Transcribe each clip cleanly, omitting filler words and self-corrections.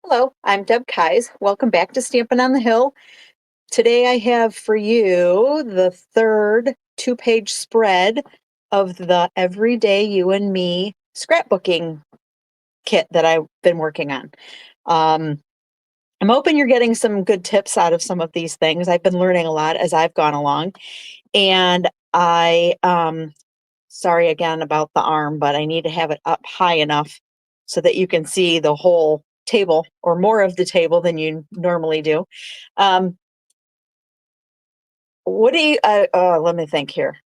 Hello, I'm Deb Keyes. Welcome back to Stampin' on the Hill. Today I have for you the third two-page spread of the Everyday You and Me scrapbooking kit that I've been working on. Um, I'm hoping you're getting some good tips out of some of these things. I've been learning a lot as I've gone along. And sorry again about the arm, but I need to have it up high enough so that you can see the whole table or more of the table than you normally do. Um, what do you, let me think here.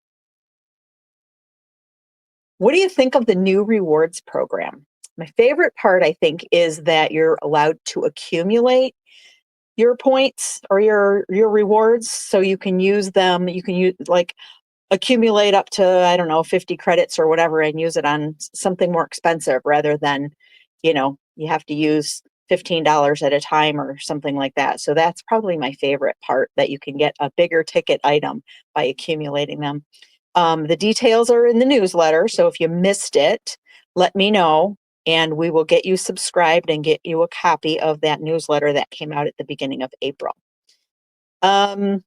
What do you think of the new rewards program? My favorite part, I think, is that you're allowed to accumulate your points or your rewards so you can use them. You can use like accumulate up to, I don't know, 50 credits or whatever and use it on something more expensive rather than, you have to use $15 at a time or something like that. So that's probably my favorite part, that you can get a bigger ticket item by accumulating them. The details are in the newsletter. So if you missed it, let me know and we will get you subscribed and get you a copy of that newsletter that came out at the beginning of April. All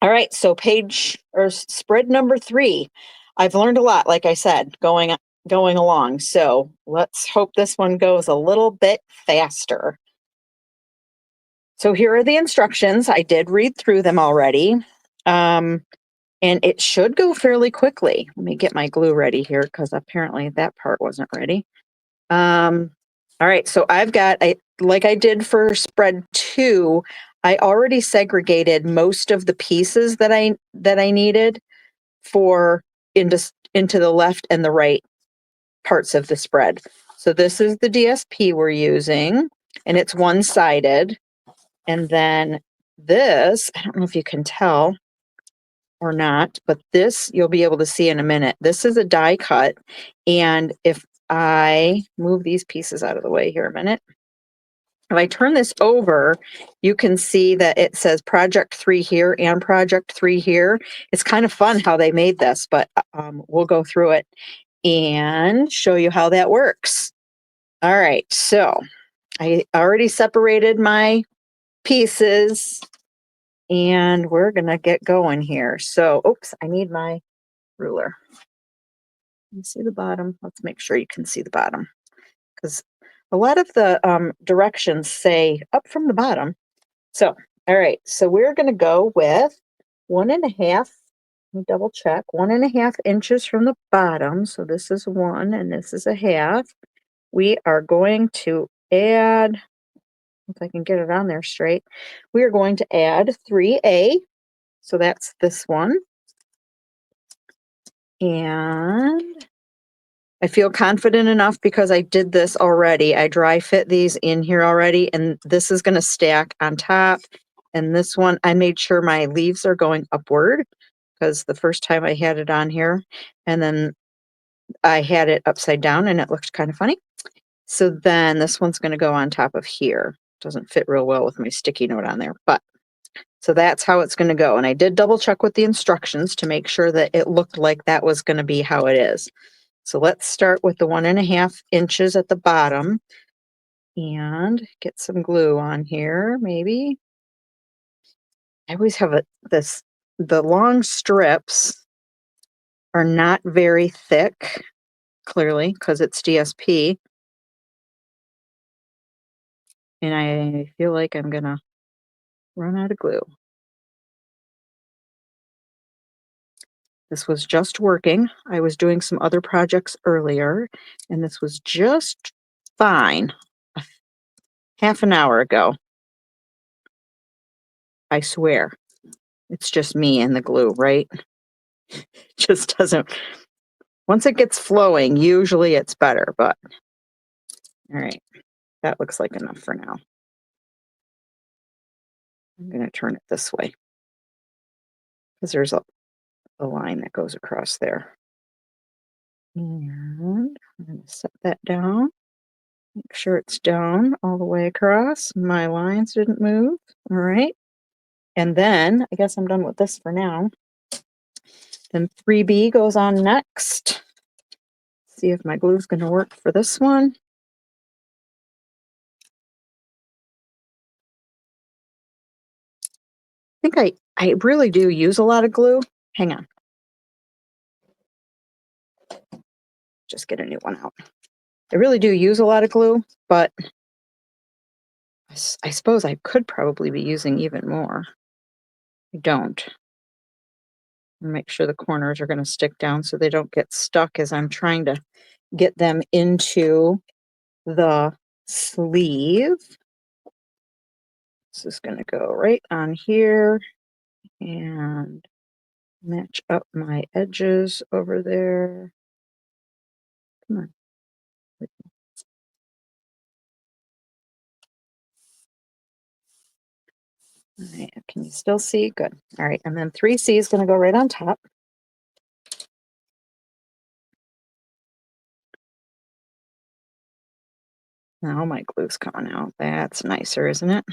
right, so page or spread number 3. I've learned a lot, like I said, going along. So let's hope this one goes a little bit faster. So here are the instructions. I did read through them already. And it should go fairly quickly. Let me get my glue ready here because apparently that part wasn't ready. All right, so I've got, like I did for spread 2, I already segregated most of the pieces that I needed for into the left and the right parts of the spread. So this is the DSP we're using, and it's one-sided. And then this, I don't know if you can tell or not, but this you'll be able to see in a minute. This is a die cut, and if I move these pieces out of the way here a minute, if I turn this over, you can see that it says project 3 here and project 3 here. It's kind of fun how they made this, but we'll go through it and show you how that works. All right, so I already separated my pieces and we're gonna get going here. So, oops, I need my ruler. You see the bottom? Let's make sure you can see the bottom, because a lot of the directions say up from the bottom. So, all right, so we're going to go with 1.5, let me double check, 1.5 inches from the bottom. So this is 1 and this is 1/2. We are going to add, if I can get it on there straight, we are going to add 3A. So that's this one. And I feel confident enough because I did this already. I dry fit these in here already, and this is going to stack on top. And this one, I made sure my leaves are going upward because the first time I had it on here, and then I had it upside down and it looked kind of funny. So then this one's going to go on top of here. Doesn't fit real well with my sticky note on there, but so that's how it's going to go. And I did double check with the instructions to make sure that it looked like that was going to be how it is. So let's start with the 1.5 inches at the bottom and get some glue on here, maybe. I always have the long strips are not very thick, clearly, because it's DSP. And I feel like I'm gonna run out of glue. This was just working. I was doing some other projects earlier, and this was just fine a half an hour ago. I swear. It's just me and the glue, right? Just doesn't, once it gets flowing, usually it's better, but all right, that looks like enough for now. I'm going to turn it this way because there's a line that goes across there. And I'm going to set that down. Make sure it's down all the way across. My lines didn't move. All right. And then I guess I'm done with this for now. Then 3B goes on next. See if my glue is going to work for this one. think I really do use a lot of glue. Hang on. Just get a new one out. I really do use a lot of glue, but I suppose I could probably be using even more. I don't. Make sure the corners are going to stick down so they don't get stuck as I'm trying to get them into the sleeve. This is going to go right on here and match up my edges over there. Come on. All right, can you still see? Good. All right, and then 3C is going to go right on top. Now my glue's coming out. That's nicer, isn't it?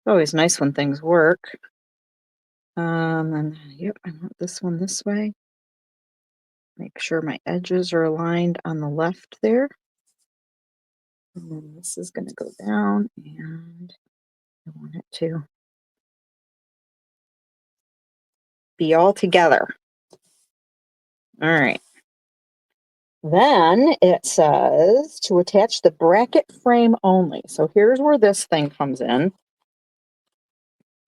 Always nice when things work. And yep, I want this one this way. Make sure my edges are aligned on the left there. And then this is going to go down, and I want it to be all together. All right. Then it says to attach the bracket frame only. So here's where this thing comes in.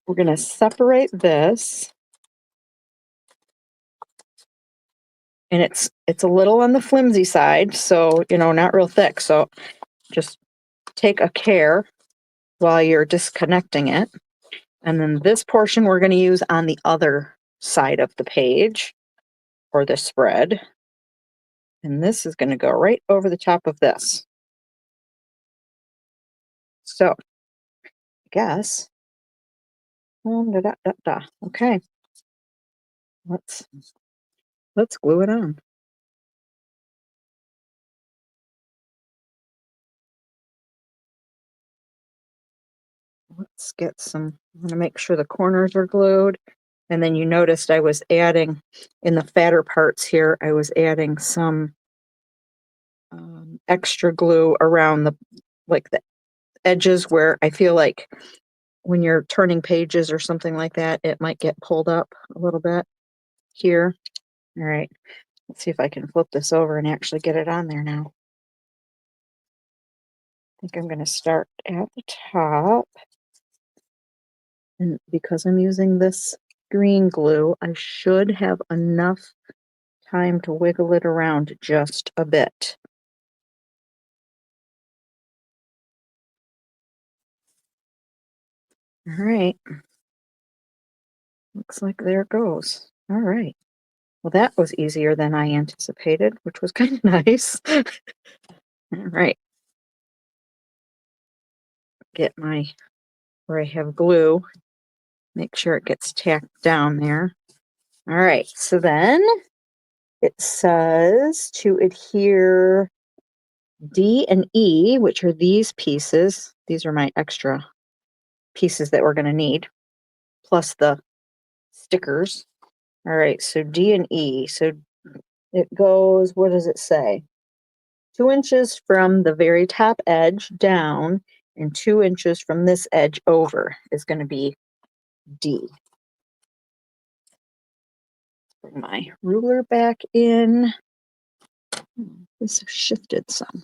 We're going to separate this. And it's a little on the flimsy side, so, not real thick. So just take a care while you're disconnecting it. And then this portion we're going to use on the other side of the page or the spread. And this is going to go right over the top of this. So, I guess, okay, let's glue it on. Let's get some, I'm going to make sure the corners are glued. And then you noticed I was adding, in the fatter parts here, I was adding some extra glue around the edges where I feel like when you're turning pages or something like that, it might get pulled up a little bit here. All right, let's see if I can flip this over and actually get it on there now. I think I'm going to start at the top. And because I'm using this green glue, I should have enough time to wiggle it around just a bit. All right. Looks like there it goes. All right. Well, that was easier than I anticipated, which was kind of nice. All right. Get where I have glue, make sure it gets tacked down there. All right. So then it says to adhere D and E, which are these pieces. These are my extra pieces that we're going to need, plus the stickers. All right, so D and E. So it goes, what does it say? 2 inches from the very top edge down and 2 inches from this edge over is going to be D. Bring my ruler back in. This has shifted some.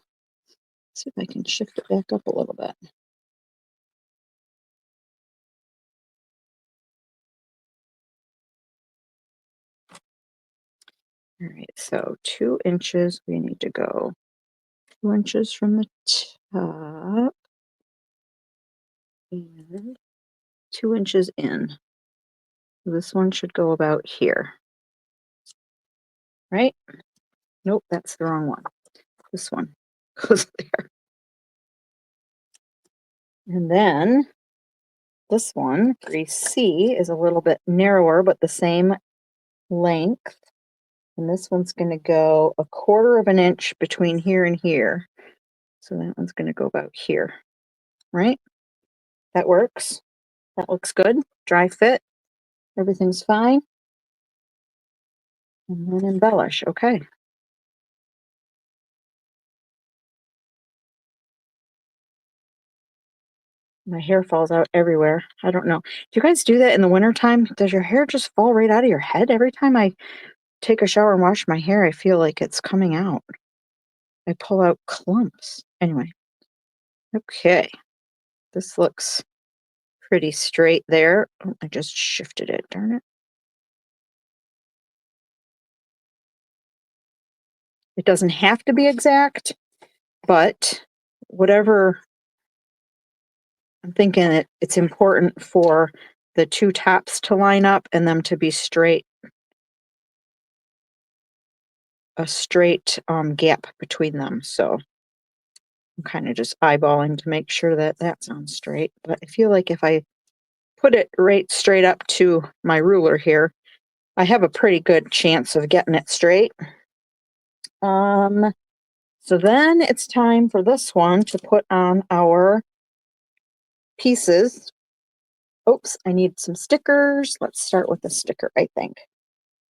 See if I can shift it back up a little bit. All right, so 2 inches, we need to go 2 inches from the top and 2 inches in. This one should go about here, right? Nope, that's the wrong one. This one goes there. And then this one, 3C, is a little bit narrower, but the same length. And this one's going to go 1/4 of an inch between here and here. So that one's going to go about here, right? That works. That looks good. Dry fit. Everything's fine. And then embellish. Okay. My hair falls out everywhere. I don't know. Do you guys do that in the wintertime? Does your hair just fall right out of your head? Every time I take a shower and wash my hair, I feel like it's coming out. I pull out clumps. Anyway, okay. This looks pretty straight there. Oh, I just shifted it, darn it. It doesn't have to be exact, but whatever, I'm thinking it's important for the two tops to line up and them to be straight, a straight gap between them. So I'm kind of just eyeballing to make sure that that sounds straight. But I feel like if I put it right straight up to my ruler here, I have a pretty good chance of getting it straight. So then it's time for this one to put on our pieces. Oops, I need some stickers. Let's start with the sticker, I think.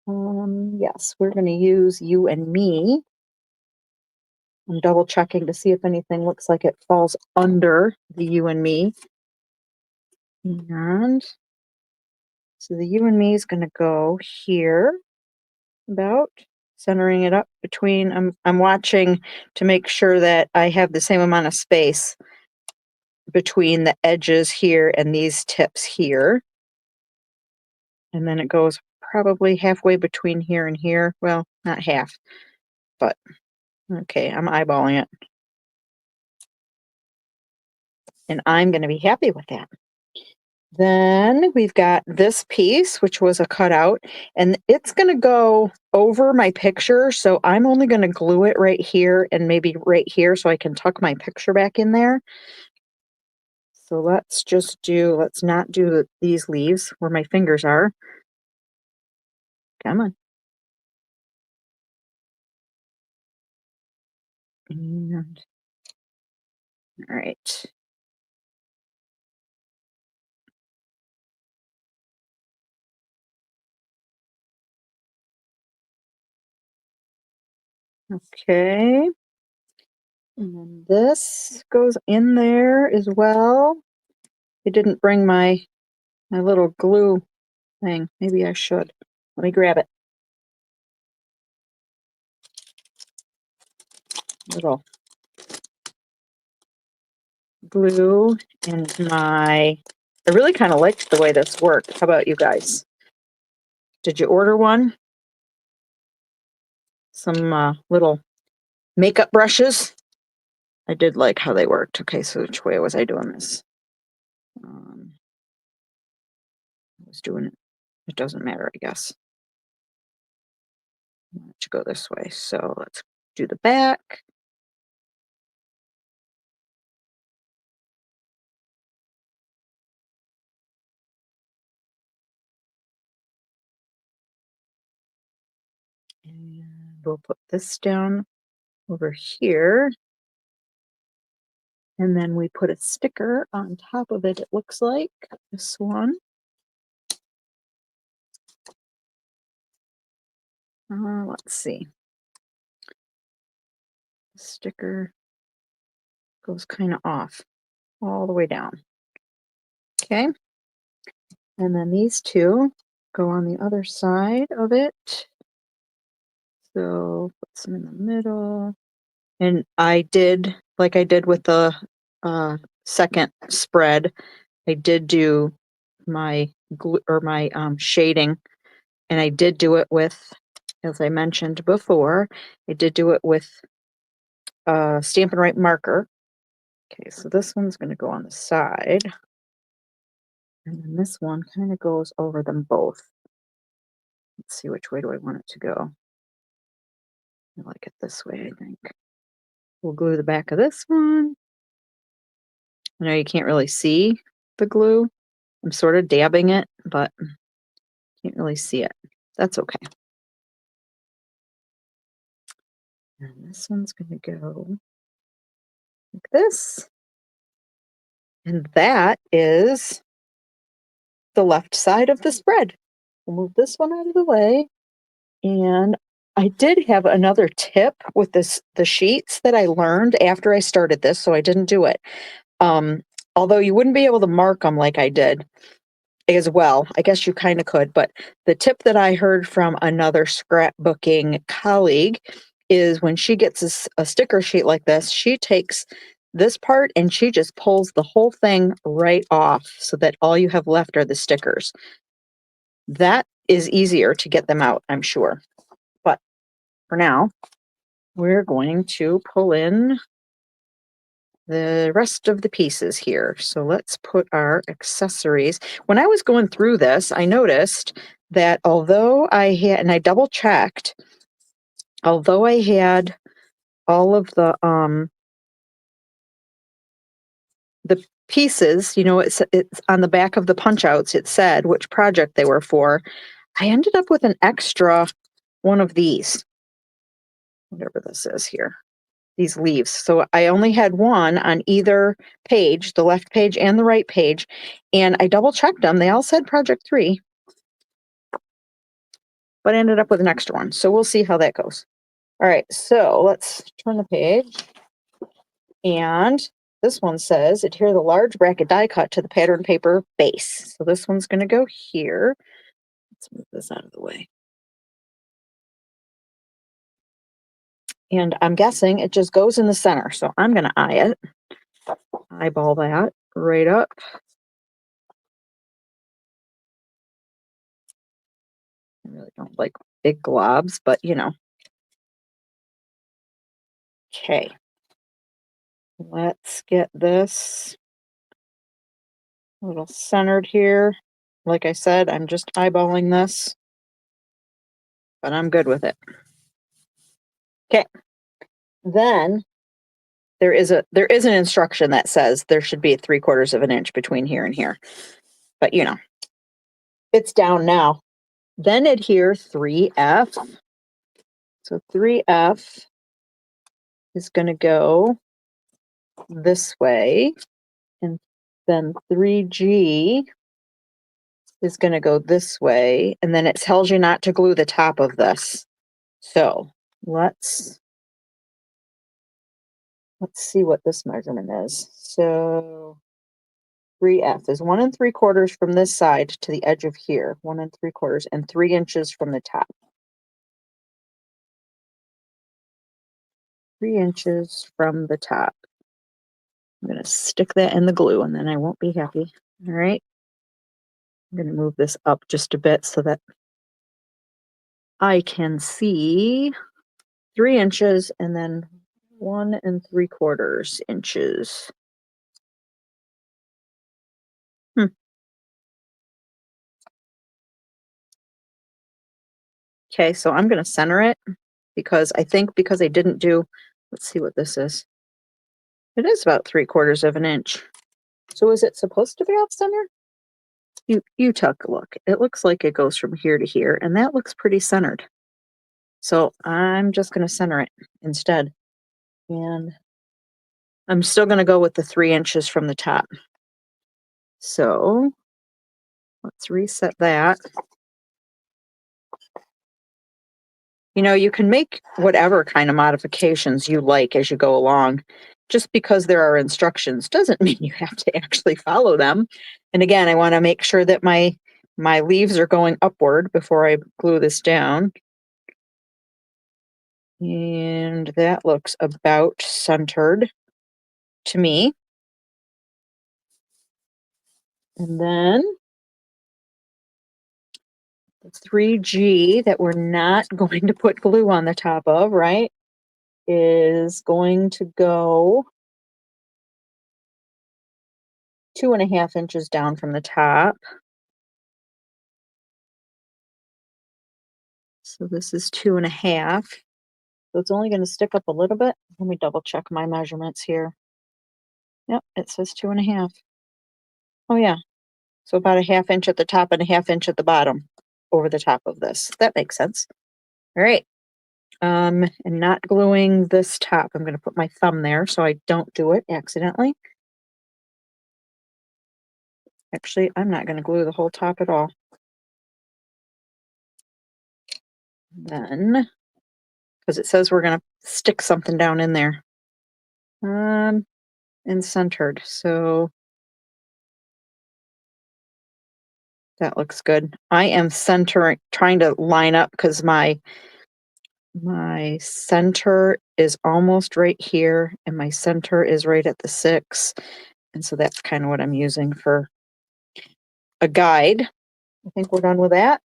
Yes, we're going to use you and me. I'm double checking to see if anything looks like it falls under the you and me. And so the you and me is going to go here, about centering it up between. I'm watching to make sure that I have the same amount of space between the edges here and these tips here. And then it goes probably halfway between here and here. Well, not half, but okay, I'm eyeballing it. And I'm going to be happy with that. Then we've got this piece, which was a cutout, and it's going to go over my picture. So I'm only going to glue it right here and maybe right here so I can tuck my picture back in there. So let's not do these leaves where my fingers are. Come on. And, all right. Okay. And then this goes in there as well. I didn't bring my little glue thing. Maybe I should. Let me grab it. Little glue and I really kind of liked the way this worked. How about you guys? Did you order one? Some little makeup brushes? I did like how they worked. Okay, so which way was I doing this? I was doing it. It doesn't matter, I guess. I want it to go this way. So let's do the back. And we'll put this down over here. And then we put a sticker on top of it, it looks like. This one. Let's see. The sticker goes kind of off all the way down. Okay. And then these two go on the other side of it. So put some in the middle. And I did, like I did with the second spread, I did do my glue or my shading, and I did do it with, as I mentioned before, I did do it with Stampin' Right marker. Okay, so this one's going to go on the side, and then this one kind of goes over them both. Let's see, which way do I want it to go? I like it this way, I think. We'll glue the back of this one. I know you can't really see the glue. I'm sort of dabbing it, but can't really see it. That's okay. And this one's going to go like this. And that is the left side of the spread. We'll move this one out of the way. And I did have another tip with the sheets that I learned after I started this, so I didn't do it. although you wouldn't be able to mark them like I did as well. I guess you kind of could, but the tip that I heard from another scrapbooking colleague is when she gets a sticker sheet like this, she takes this part and she just pulls the whole thing right off so that all you have left are the stickers. That is easier to get them out, I'm sure. But for now, we're going to pull in the rest of the pieces here. So let's put our accessories. When I was going through this, I noticed that although I had, and I double checked, although I had all of the pieces, you know, it's on the back of the punch outs, it said which project they were for. I ended up with an extra one of these, whatever this is here. These leaves. So I only had one on either page, the left page and the right page, and I double checked them. They all said project 3, but I ended up with an extra one. So we'll see how that goes. All right, so let's turn the page. And this one says adhere the large bracket die cut to the pattern paper base. So this one's going to go here. Let's move this out of the way. And I'm guessing it just goes in the center. So I'm going to eyeball that right up. I really don't like big globs, but you know. Okay. Let's get this a little centered here. Like I said, I'm just eyeballing this, but I'm good with it. Okay. Then there is an instruction that says there should be 3/4 of an inch between here and here. But you know, it's down now. Then adhere 3F. So 3F is going to go this way, and then 3G is going to go this way, and then it tells you not to glue the top of this. So let's see what this measurement is. So 3F is 1 3/4 from this side to the edge of here, 1 3/4, and 3 inches from the top. 3 inches from the top. I'm going to stick that in the glue and then I won't be happy. All right. I'm going to move this up just a bit so that I can see 3 inches and then 1 3/4 inches. Okay, so I'm going to center it because I think because I didn't do, let's see what this is. It is about 3/4 of an inch. So is it supposed to be off center? You take a look. It looks like it goes from here to here, and that looks pretty centered. So I'm just going to center it instead. And I'm still going to go with the 3 inches from the top. So let's reset that. You know, you can make whatever kind of modifications you like as you go along. Just because there are instructions doesn't mean you have to actually follow them. And again, I want to make sure that my leaves are going upward before I glue this down. And that looks about centered to me. And then the 3G that we're not going to put glue on the top of, right, is going to go 2.5 inches down from the top. So this is 2.5. So it's only going to stick up a little bit. Let me double check my measurements here. Yep, it says 2.5. Oh yeah. So about 1/2 inch at the top and 1/2 inch at the bottom over the top of this. That makes sense. All right. And not gluing this top. I'm going to put my thumb there so I don't do it accidentally. Actually, I'm not going to glue the whole top at all. Then, because it says we're going to stick something down in there. And centered. So That looks good. I am trying to line up because my center is almost right here, and my center is right at the 6, and so that's kinda what I'm using for a guide. I think we're done with that,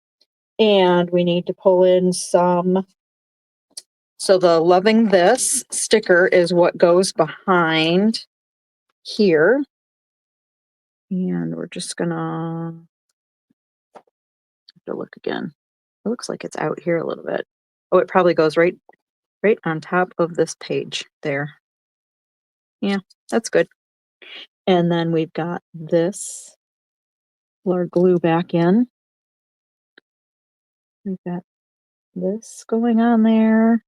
and we need to pull in some so the "Loving This" sticker is what goes behind here, and we're just gonna have to look again. It looks like it's out here a little bit. Oh, it probably goes right on top of this page there. Yeah, that's good. And then we've got this, pull our glue back in. We've got this going on there.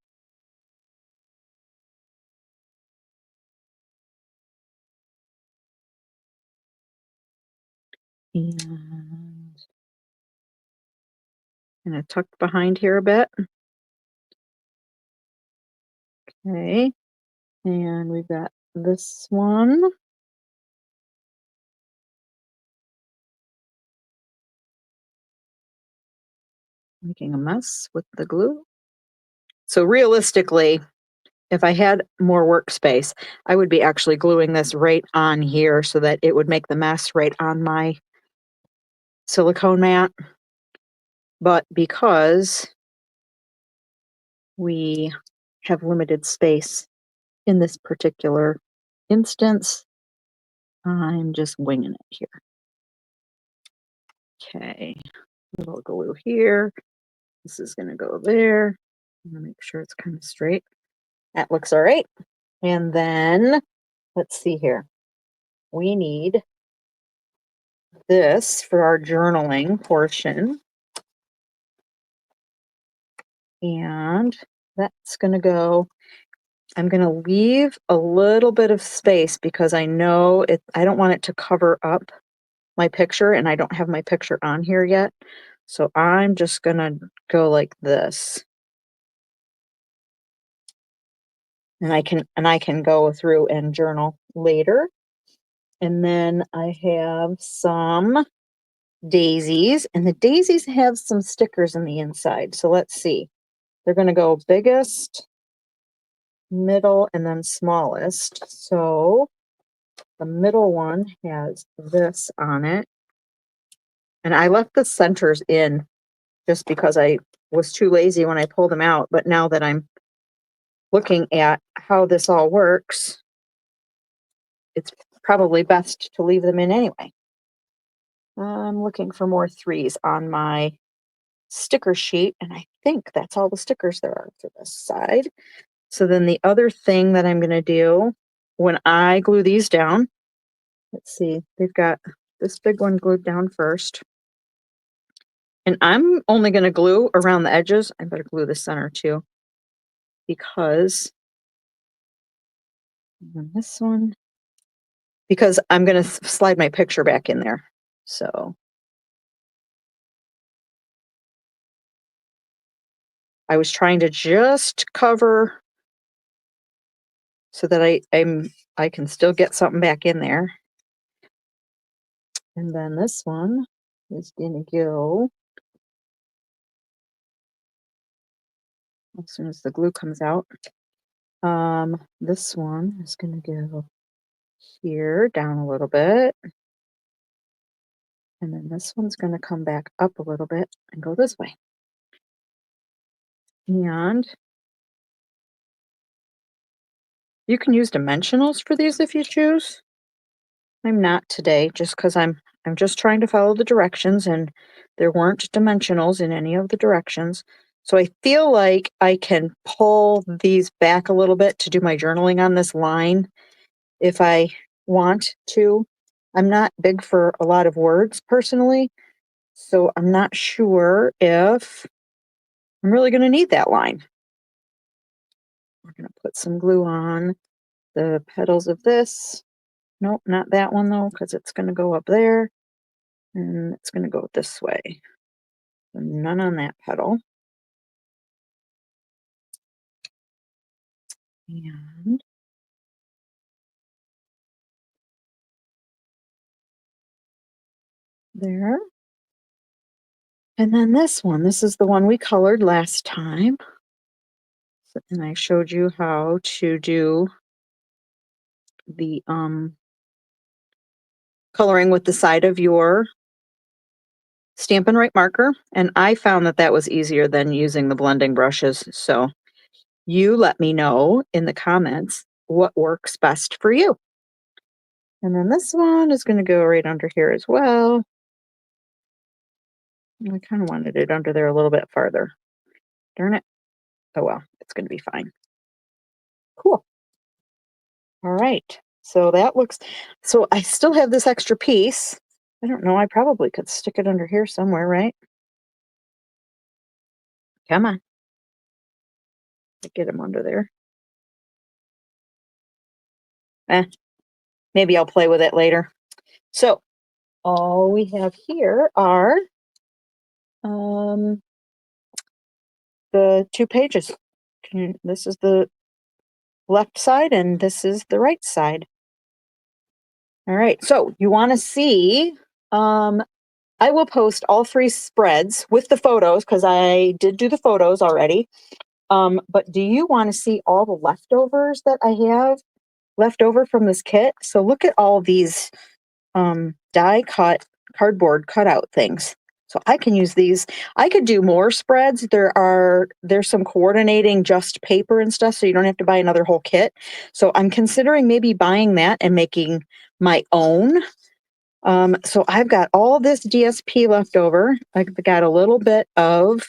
And kinda tucked behind here a bit. Okay. And we've got this one. Making a mess with the glue. So realistically, if I had more workspace, I would be actually gluing this right on here so that it would make the mess right on my silicone mat. But because we have limited space in this particular instance, I'm just winging it here. Okay, little glue here. This is gonna go there. I'm gonna make sure it's kind of straight. That looks all right. And then let's see here. We need this for our journaling portion. And that's gonna go. I'm gonna leave a little bit of space because I don't want it to cover up my picture, and I don't have my picture on here yet. So I'm just gonna go like this. And I can go through and journal later. And then I have some daisies, and the daisies have some stickers in the inside. So let's see. They're gonna go biggest, middle, and then smallest. So the middle one has this on it. And I left the centers in just because I was too lazy when I pulled them out. But now that I'm looking at how this all works, it's probably best to leave them in anyway. I'm looking for more 3s on my sticker sheet, and I think that's all the stickers there are for this side. So then the other thing that I'm going to do when I glue these down, let's see, they've got this big one glued down first. And I'm only going to glue around the edges. I better glue the center too, because this one, because I'm going to slide my picture back in there. So I was trying to just cover so that I can still get something back in there. And then this one is going to go as soon as the glue comes out. This one is going to go here down a little bit. And then this one's going to come back up a little bit and go this way. And you can use dimensionals for these if you choose. I'm not today just because I'm just trying to follow the directions, and there weren't dimensionals in any of the directions. So I feel like I can pull these back a little bit to do my journaling on this line if I want to. I'm not big for a lot of words personally, so I'm not sure if I'm really going to need that line. We're going to put some glue on the petals of this. Nope, not that one though, because it's going to go up there and it's going to go this way. So none on that petal. And there. And then this one, this is the one we colored last time. And I showed you how to do the coloring with the side of your Stampin' Right marker. And I found that that was easier than using the blending brushes. So you let me know in the comments what works best for you. And then this one is going to go right under here as well. I kind of wanted it under there a little bit farther. Darn it. Oh well, it's going to be fine. Cool. All right. So that looks, so I still have this extra piece. I don't know. I probably could stick it under here somewhere, right? Come on. Get him under there. Maybe I'll play with it later. So all we have here are the 2 pages. This is the left side and this is the right side. All right, so you want to see, I will post all 3 spreads with the photos because I did do the photos already. But do you want to see all the leftovers that I have left over from this kit? So look at all these die cut cardboard cutout things. So I can use these. I could do more spreads. There's some coordinating just paper and stuff, so you don't have to buy another whole kit. So I'm considering maybe buying that and making my own. So I've got all this DSP left over. I've got a little bit of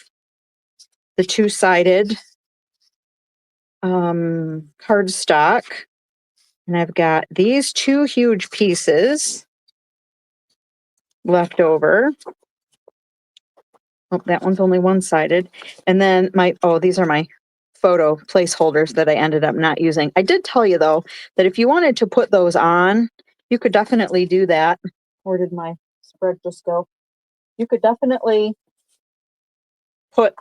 the two-sided cardstock, and I've got these 2 huge pieces left over. Oh, that one's only one-sided. And then these are my photo placeholders that I ended up not using. I did tell you, though, that if you wanted to put those on, you could definitely do that. Where did my spread just go? You could definitely put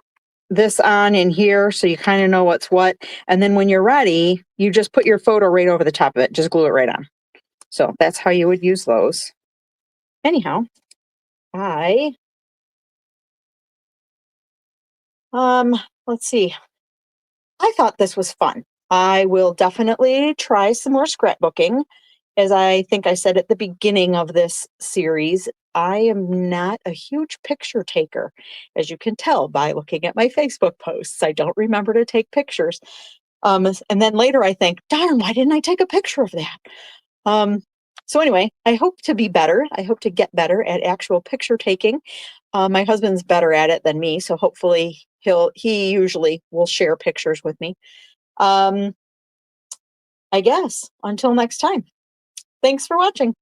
this on in here so you kind of know what's what. And then when you're ready, you just put your photo right over the top of it. Just glue it right on. So that's how you would use those. Anyhow, let's see. I thought this was fun. I will definitely try some more scrapbooking. As I think I said at the beginning of this series, I am not a huge picture taker, as you can tell by looking at my Facebook posts. I don't remember to take pictures. And then later I think, darn, why didn't I take a picture of that? So anyway, I hope to be better. I hope to get better at actual picture taking. My husband's better at it than me, so hopefully he usually will share pictures with me. I guess until next time. Thanks for watching.